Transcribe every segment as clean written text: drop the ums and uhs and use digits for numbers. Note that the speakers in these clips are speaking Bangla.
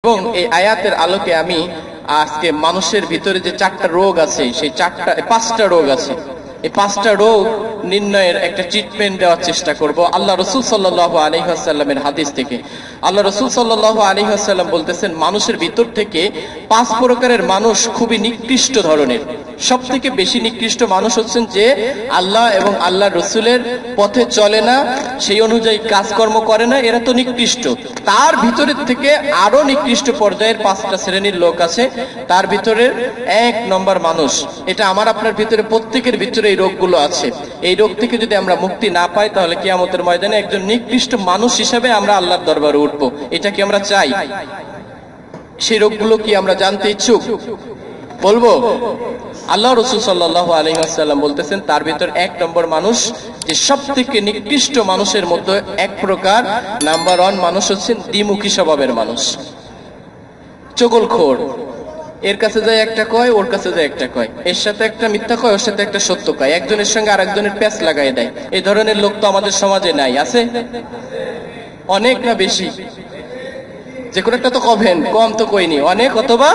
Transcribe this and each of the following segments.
এবং এই আয়াতের আলোকে আমি আজকে মানুষের ভিতরে যে চারটা রোগ আছে, সেই পাঁচটা রোগ আছে, এই পাঁচটা রোগ নির্ণয়ের একটা ট্রিটমেন্ট দেওয়ার চেষ্টা করব আল্লাহ রসুল সাল্লাল্লাহু আলাইহি ওয়াসাল্লামের হাদিস থেকে। আল্লাহ রসুল সাল্লাল্লাহু আলাইহি ওয়াসাল্লাম বলতেছেন, মানুষের ভিতর থেকে পাঁচ প্রকারের মানুষ খুবই নিকৃষ্ট ধরনের। সব থেকে বেশি নিকৃষ্ট মানুষ হচ্ছেন যে আল্লাহ এবং আল্লাহ রসুলের পথে চলে না, সেই অনুযায়ী কাজকর্ম করে না, এরা তো নিকৃষ্ট। তার ভিতরের থেকে আরো নিকৃষ্ট পর্যায়ের পাঁচটা শ্রেণীর লোক আছে। তার ভিতরের এক নম্বর মানুষ, এটা আমার আপনার ভিতরে প্রত্যেকের ভিতরে এই রোগগুলো আছে। এই রোগ থেকে যদি আমরা মুক্তি না পাই, তাহলে কিয়ামতের ময়দানে একজন নিকৃষ্ট মানুষ হিসেবে আমরা আল্লাহর দরবারে উঠবো। এটা কি আমরা চাই? সেই রোগগুলো কি আমরা জানতে ইচ্ছুক? বলবো। আল্লাহ রসুল সাল্লাল্লাহু আলাইহি ওয়াসাল্লাম বলতেছেন, তার ভিতর এক নম্বর মানুষ, যে সব থেকে নিকৃষ্ট মানুষের মধ্যে এক প্রকার, নাম্বার ওয়ান মানুষ হচ্ছেন দ্বিমুখী স্বভাবের মানুষ, চগলখোর। এর কাছে যায় একটা কয়, ওর কাছে যায় একটা কয়, এর সাথে একটা মিথ্যা কয়, ওর সাথে একটা সত্য কয়, একজনের সঙ্গে আরেকজনের প্যাচ লাগাই দেয়। এই ধরনের লোক তো আমাদের সমাজে নাই, আছে? অনেক না বেশি? যে কোনো একটা তো কবেন, কম তো কইনি, অনেক অথবা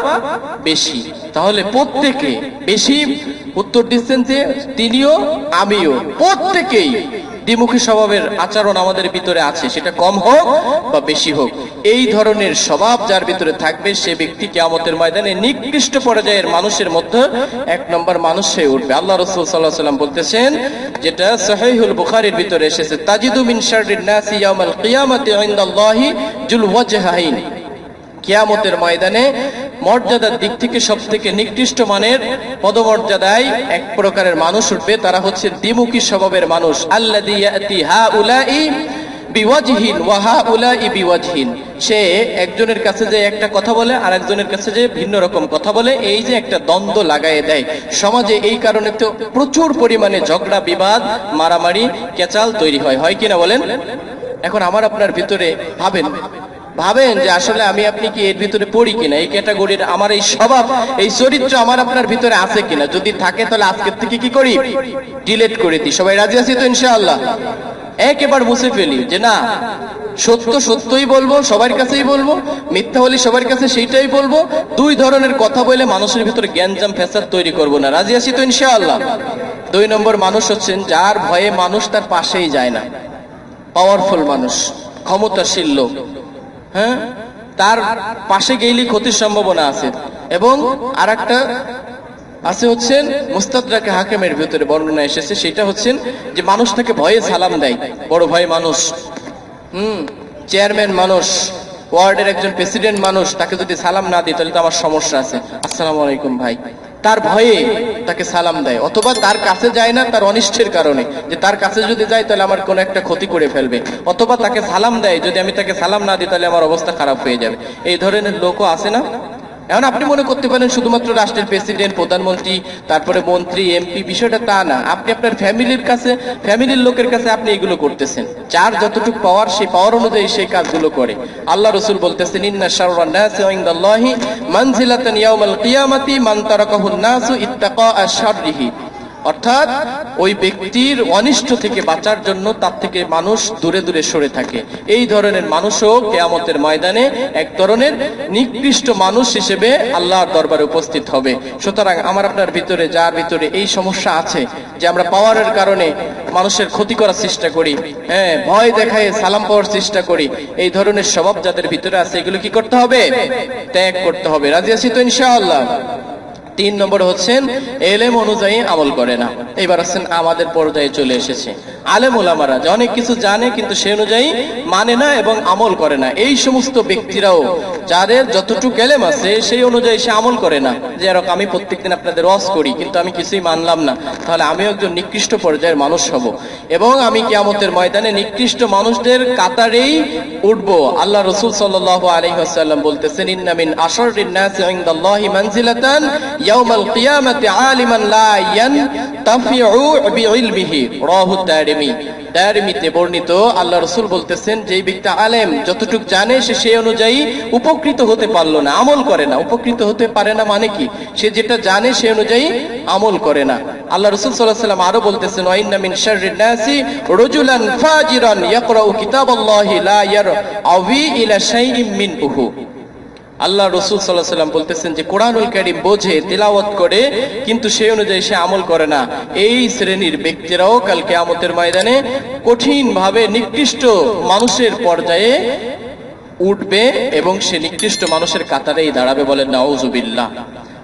বেশি। তাহলে প্রত্যেকে বেশি উত্তর দিচ্ছেন যে তিনিও আমিও, প্রত্যেকেই দ্বিমুখী স্বভাবের আচরণ আমাদের ভিতরে আছে, সেটা কম হোক বা বেশি হোক। এই ধরনের স্বভাব যার ভিতরে থাকবে, সে ব্যক্তি কিয়ামতের ময়দানে নিকৃষ্ট পর্যায়ের মানুষের মধ্যে এক নম্বর মানুষ হয়ে উঠবে। আল্লাহ রাসূল সাল্লাল্লাহু আলাইহি ওয়াসাল্লাম বলতেছেন, যেটা সহিহুল বুখারীর ভিতরে এসেছে, তাজিদু মিন শাররিন নাসি ইয়াউমাল কিয়ামাতি ইনদাল্লাহি যুল ওয়াজহাইন। কিয়ামতের ময়দানে মর্যাদার দিক থেকে সব থেকে নিকৃষ্ট মানের পদমর্যাদায় এক প্রকারের মানুষ উঠবে, তারা হচ্ছে দ্বিমুখী স্বভাবের মানুষ। আল্লাযী ইয়াতি হাউলাই বিওয়াজহিন ওয়া হাউলাই বিওয়াজহিন। সে একজনের কাছে যে একটা কথা বলে, আর একজনের কাছে যে ভিন্ন রকম কথা বলে, এই যে একটা দ্বন্দ্ব লাগায় দেয় সমাজে। এই কারণে তো প্রচুর পরিমাণে ঝগড়া, বিবাদ, মারামারি, কেচাল তৈরি হয় কিনা বলেন? এখন আমার আপনার ভিতরে ভাবেন যে আসলে আমি আপনি কি এর ভিতরে পড়ি কিনা, এই ক্যাটাগরির আমার এই স্বভাব, এই চরিত্র আমার আপনার ভিতরে আছে কিনা। যদি থাকে তাহলে আজকের থেকে কি করি? ডিলিট করে দিই। সবাই রাজি আছি তো ইনশাআল্লাহ? একেবারে মুছে ফেলি যে না, সত্য সত্যই বলবো, সবার কাছেই বলবো, মিথ্যা হলে সবার কাছে সেইটাই বলবো। দুই ধরনের কথা বলে মানুষের ভিতরে জ্ঞানজাম ফ্যাসাদ তৈরি করবো না। রাজি আছি তো ইনশাআল্লাহ? দুই নম্বর মানুষ হচ্ছেন যার ভয়ে মানুষ তার পাশেই যায় না, পাওয়ারফুল মানুষ, ক্ষমতাশীল লোক। হ্যাঁ, তার পাশে গেলেই ক্ষতির সম্ভাবনা আছে। এবং আর একটা আছে হচ্ছেন মুস্তাদরাকে হাকিমের ভিতরে বর্ণনা এসেছে, সেটা হচ্ছেন যে মানুষ তাকে ভয়ে সালাম দেয়, বড় ভাই মানুষ, চেয়ারম্যান মানুষ, ওয়ার্ডের একজন প্রেসিডেন্ট মানুষ, তাকে যদি সালাম না দিই তাহলে তো আমার সমস্যা আছে, আসসালামু আলাইকুম ভাই, তার ভয়ে তাকে সালাম দেয়। অথবা তার কাছে যায় না তার অনিষ্টের কারণে, যে তার কাছে যদি যায় তাহলে আমার কোনো একটা ক্ষতি করে ফেলবে। অথবা তাকে সালাম দেয়, যদি আমি তাকে সালাম না দিই তাহলে আমার অবস্থা খারাপ হয়ে যাবে। এই ধরনের লোকও আছে না? এখন আপনি মনে করতে পারেন শুধুমাত্র রাষ্ট্রের প্রেসিডেন্ট, প্রধানমন্ত্রী, তারপরে মন্ত্রী, এমপি, বিষয়টা তা না। আপনি আপনার ফ্যামিলির লোকের কাছে আপনি এগুলো করতেছেন। যার যতটুকু পাওয়ার, সেই পাওয়ার অনুযায়ী সেই কাজগুলো করে। আল্লাহ রাসূল বলতেছেন, ইন্না শাররান নাসি ইনদাল্লাহি মানজিলাতান ইয়াউমাল কিয়ামাতি মান তারাকাহুন নাসু ইত্তাকা শাররিহি। অর্থাৎ ওই ব্যক্তির অনিষ্ট থেকে বাঁচার জন্য তার থেকে মানুষ দূরে দূরে সরে থাকে। এই ধরনের মানুষও কিয়ামতের ময়দানে এক ধরনের নিকৃষ্ট মানুষ হিসেবে আল্লাহর দরবারে উপস্থিত হবে। সুতরাং আমার আপনার ভিতরে, যার ভিতরে এই সমস্যা আছে যে আমরা পাওয়ারের কারণে মানুষের ক্ষতি করার চেষ্টা করি, হ্যাঁ, ভয় দেখায় সালাম পাওয়ার চেষ্টা করি, এই ধরনের স্বভাব যাদের ভিতরে আছে, এগুলো কি করতে হবে? ত্যাগ করতে হবে। রাজি আছি তো ইনশাআল্লাহ? তিন নম্বর হচ্ছেন এলেম অনুযায়ী আমল করে না। এবার হচ্ছেন আমাদের পর্যায়ে চলে এসেছে আলেম ওলামারা, যে অনেক কিছু জানে কিন্তু সে অনুযায়ী মানে না এবং আমল করে না। এই সমস্ত ব্যক্তিরাও, যাদের যতটুকু এলেম আছে সেই অনুযায়ী সে আমল করে না। যে এরকম আমি প্রত্যেকদিন আপনাদের ওয়াজ করি কিন্তু আমি কিছুই মানলাম না, তাহলে আমিও একজন নিকৃষ্ট পর্যায়ের মানুষ হব এবং আমি কিয়ামতের ময়দানে নিকৃষ্ট মানুষদের কাতারেই উঠবো। আল্লাহ রাসূল সাল্লাল্লাহু আলাইহি ওয়াসাল্লাম বলতেছেন, ইন্না মিন আশাররিন নাসি ইনদাল্লাহি মানজিলাতান ইয়াউমাল কিয়ামাতি আলিমান লা ইয়ানতাফিউ বিইলমিহি। রাহু দারিমিতে বর্ণিত। আল্লাহ রাসূল বলতেছেন, যে ব্যক্তি আলেম, যতটুকু জানে সে সেই অনুযায়ী উপকৃত হতে পারলো না, আমল করে না। উপকৃত হতে পারে না মানে কি? সে যেটা জানে সে অনুযায়ী আমল করে না। আল্লাহ রাসূল সাল্লাল্লাহু আলাইহি ওয়াসাল্লাম আরো বলতেছেন, ওয়া ইন্না মিন শাররিন নাসি রাজুলান ফাজিরান ইয়াকরাউ কিতাবাল্লাহি লা ইয়ারআবি ইলা শাইইন মিনহু। আল্লাহ রাসূল সাল্লাল্লাহু আলাইহি ওয়াসাল্লাম বলতেছেন যে কোরআনুল কারীম বোঝে, তেলাওয়াত করে, কিন্তু সেই অনুযায়ী সে আমল করে না, এই শ্রেণীর ব্যক্তিরাও কাল কিয়ামতের ময়দানে কঠিন ভাবে নিকৃষ্ট মানুষের পর্যায়ে উঠবে এবং সে নিকৃষ্ট মানুষের কাতারেই দাঁড়াবে। বলেন নাউজুবিল্লাহ।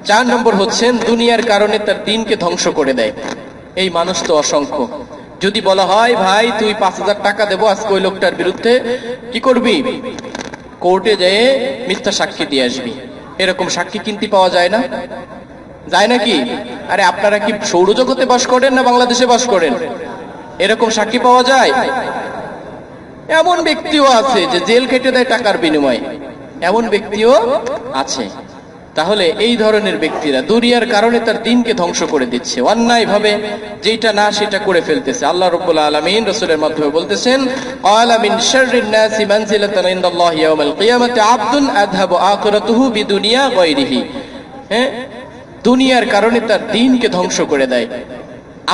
4 নম্বর হচ্ছেন দুনিয়ার কারণে তার দ্বীনকে ধ্বংস করে দেয়। এই মানুষ তো অসংখ্য। যদি বলা হয় ভাই তুই 5000 টাকা দেবো আজকে ওই লোকটার বিরুদ্ধে, কি করবি? কোর্টে যেয়ে মিথ্যা সাক্ষী দিয়ে আসবি। এরকম সাক্ষী কিনতে পাওয়া যায় না? যায় নাকি? আরে আপনারা কি সৌরজগতে বাস করেন না বাংলাদেশে বাস করেন? এরকম সাক্ষী পাওয়া যায়? এমন ব্যক্তিও আছে যে জেল কেটে দেয় টাকার বিনিময়ে, এমন ব্যক্তিও আছে। তাহলে এই ধরনের ব্যক্তিরা দুনিয়ার কারণে তার দ্বীনকে ধ্বংস করে দিচ্ছে, অন্যায় ভাবে যেটা না সেটা করে ফেলতেছে। আল্লাহ রাব্বুল আলামিন রাসূলের মাধ্যমে বলতেছেন, ক্বালা মিন শাররিন নাসি মানজিলাতান ইনদাল্লাহি ইয়াওমাল কিয়ামাতি আবদুন আযহাবু আখিরাতুহু বিদুনিয়া গায়রিহি। দুনিয়ার কারণে তার দ্বীনকে ধ্বংস করে দেয়।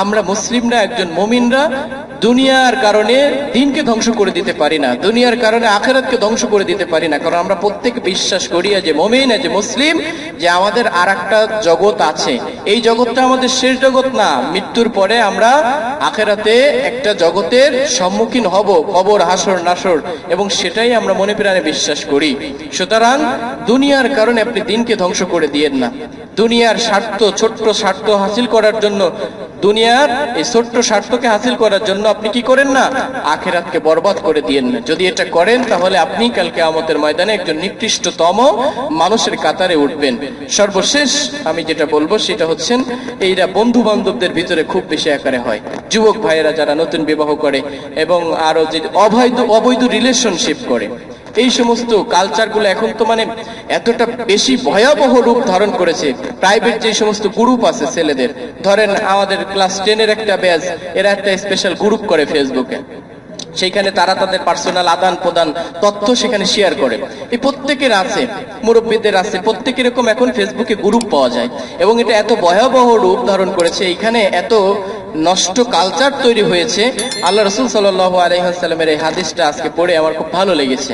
আমরা মুসলিমরা, একজন মুমিনরা দুনিয়ার কারণে দ্বীনকে ধ্বংস করে দিতে পারি না, দুনিয়ার কারণে আখিরাতকে ধ্বংস করে দিতে পারি না। কারণ আমরা প্রত্যেকে বিশ্বাস করি যে মুমিন, যে মুসলিম, যে আমাদের আরেকটা জগৎ আছে। এই জগৎটা আমাদের শেষ জগৎ না, মৃত্যুর পরে আমরা আখিরাতে একটা জগতের সম্মুখীন হব, কবর, হাসর, নাসর, এবং সেটাই আমরা মনে প্রাণে বিশ্বাস করি। সুতরাং দুনিয়ার কারণে আপনি দ্বীনকে ধ্বংস করে দিয়েন না। দুনিয়ার স্বার্থ, ছোট্ট স্বার্থ হাসিল করার জন্য, দুনিয়ার এই ছোট্ট স্বার্থকে হাসিল করার জন্য আপনি কি করেন না? আখিরাতকে বরবাদ করে দিয়েন না। যদি এটা করেন তাহলে আপনি কাল কিয়ামতের ময়দানে একজন নিকৃষ্টতম মানুষের কাতারে উঠবেন। সর্বশেষ আমি যেটা বলবো সেটা হচ্ছেন, এইরা বন্ধু বান্ধবদের ভিতরে খুব বেশি আকারে হয়। যুবক ভাইয়েরা যারা নতুন বিবাহ করে এবং আরো যে অবৈধ রিলেশনশিপ করে, এই সমস্ত কালচারগুলো এখন তো মানে এতটা বেশি ভয়াবহ রূপ ধারণ করেছে। প্রাইভেট যে সমস্ত গ্রুপ আছে ছেলেদের, ধরেন আমাদের ক্লাস 10-এর একটা ব্যাচ, এরা একটা স্পেশাল গ্রুপ করে ফেসবুকে, সেইখানে তারা তাদের পার্সোনাল আদান প্রদান তথ্য সেখানে শেয়ার করে। এই প্রত্যেকের আছে, মুরব্বীদের আছে, প্রত্যেকের এরকম এখন ফেসবুকে গ্রুপ পাওয়া যায়। এবং এটা এত ভয়াবহ রূপ ধারণ করেছে, এইখানে এত নষ্ট কালচার তৈরি হয়েছে। আল্লাহ রাসূল সাল্লাল্লাহু আলাইহি ওয়াসাল্লামের এই হাদিসটা আজকে পড়ে আমার খুব ভালো লেগেছে।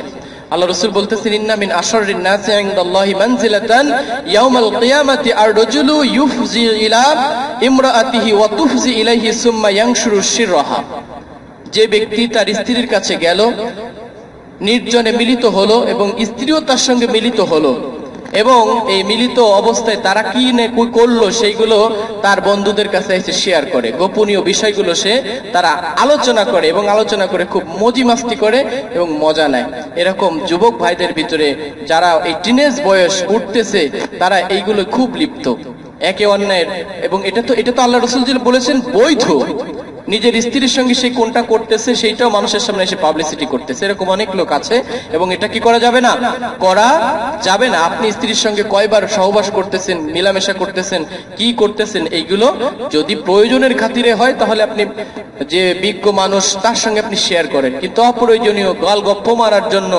আল্লাহ রাসূল বলতেছেন, ইন্না মিন আশাররিন নাসি ইনদাল্লাহি মানজিলাতান ইয়াউমাল কিয়ামাতি আর-রাজুলু ইউফজি ইলা ইমরাআতিহি ওয়া তুফজি ইলাইহি সুম্মা ইয়ানশুরু শিররাহা। যে ব্যক্তি তার স্ত্রীর কাছে গেল, নির্জনে মিলিত হলো এবং স্ত্রীও তার সঙ্গে মিলিত হলো, এবং এই মিলিত অবস্থায় তারা কি করলো সেইগুলো তার বন্ধুদের কাছে এসে শেয়ার করে, গোপনীয় বিষয়গুলো তারা আলোচনা করে এবং আলোচনা করে খুব মজি মাস্তি করে এবং মজা নেয়। এরকম যুবক ভাইদের ভিতরে যারা এই টিনেজ বয়স উঠতেছে, তারা এইগুলো খুব লিপ্ত একে অন্যের। এবং এটা তো আল্লাহ রাসূল বলেছেন বৈধ। নিজের স্ত্রীর সঙ্গে সে কোনটা করতেছে সেইটাও মানুষের সামনে এসে পাবলিসিটি করতেছে, এরকম অনেক লোক আছে। এবং এটা কি করা যাবে না? করা যাবে না। আপনি স্ত্রীর সঙ্গে কয়বার সহবাস করতেছেন, মেলামেশা করতেছেন, কি করতেছেন, এইগুলো যদি প্রয়োজনের খাতিরে হয় তাহলে আপনি যে বিজ্ঞ মানুষ তার সঙ্গে আপনি শেয়ার করেন, কিন্তু অপ্রয়োজনীয় গাল গপ্প মারার জন্য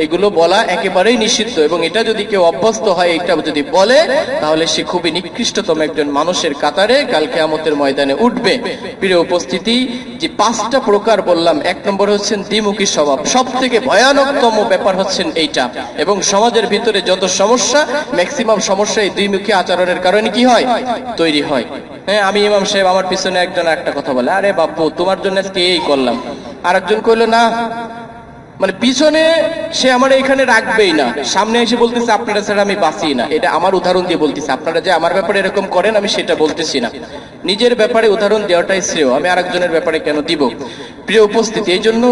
এগুলো বলা একেবারেই নিষিদ্ধ। এবং এটা যদি কেউ অভ্যস্ত হয়, এটা যদি বলে, তাহলে সে খুবই নিকৃষ্টতম একজন মানুষের কাতারে কাল কিয়ামতের ময়দানে উঠবে। প্রিয় উপস্থিতি, যে 5টা প্রকার বললাম, 1 নম্বর হচ্ছেন দ্বিমুখী স্বভাব। সব থেকে ভয়ানকতম ব্যাপার হচ্ছেন এইটা। এবং সমাজের ভিতরে যত সমস্যা, ম্যাক্সিমাম সমস্যা এই দ্বিমুখী আচরণের কারণে কি হয়? তৈরি হয়। হ্যাঁ, আমি ইমাম সাহেব, আমার পিছনে একজন একটা কথা বলে, আরে বাপু তোমার জন্য আজকে এই করলাম। আর একজন কইলো না, মানে পিছনে সে আমার এখানে রাখবেই না, সামনে এসে বলতেছে আপনারা ছাড়া আমি বাঁচি না। এটা আমার উদাহরণ দিয়ে বলতেছি, আপনারা যে আমার ব্যাপারে এরকম করেন আমি সেটা বলতেছি না। নিজের ব্যাপারে উদাহরণ দেওয়াটাই শ্রেয়, আমি আরেকজনের ব্যাপারে কেন দিব? প্রিয় উপস্থিতি, এই জন্য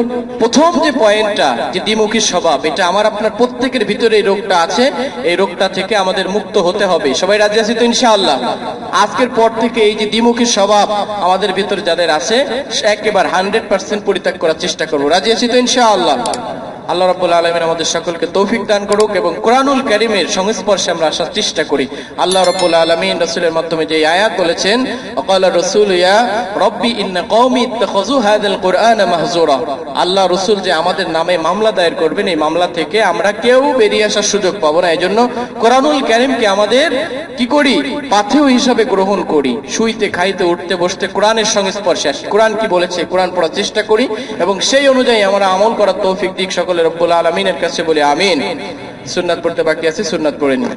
প্রথম যে পয়েন্টটা, যে দ্বিমুখী স্বভাব, এটা আমার আপনার প্রত্যেকের ভিতরে এই রোগটা আছে। এই রোগটা থেকে আমাদের মুক্ত হতে হবে। সবাই রাজি আছি তো ইনশাআল্লাহ? আজকের পর থেকে এই যে দ্বিমুখী স্বভাব আমাদের ভিতরে যাদের আছে, একেবারে 100% পরিত্যাগ করার চেষ্টা করবো। রাজি আছি তো ইনশাআল্লাহ? আল্লাহ রাব্বুল আলামিন আমাদের সকলকে তৌফিক দান করুক এবং কোরআনুল কারীমের সংস্পর্শে আমরা আসার চেষ্টা করি। আল্লাহ রাব্বুল আলামিন রাসূলের মাধ্যমে যে আয়াত বলেছেন, ওয়াকালা রাসূল ইয়া রাব্বি ইন্না কওমি ইত্তাখাযু হাযাল কুরআনা মাহজুরা। আল্লাহ রাসূল যে আমাদের নামে মামলা দায়ের করবেন, এই মামলা থেকে আমরা কেউ বেরিয়ে আসার সুযোগ পাবো না। এজন্য কোরআনুল কারীমকে আমাদের কি করি? পাথেয় হিসাবে গ্রহণ করি। শুইতে, খাইতে, উঠতে, বসতে কোরআনের সংস্পর্শে আসি। কোরআন কি বলেছে কোরআন পড়ার চেষ্টা করি এবং সেই অনুযায়ী আমরা আমল করার তৌফিক দিক সকলের রব্বুল আলামিনের কাছে বলি আমিন। সুন্নাত পড়তে বাকি আছে, সুন্নাত পড়ে নিন।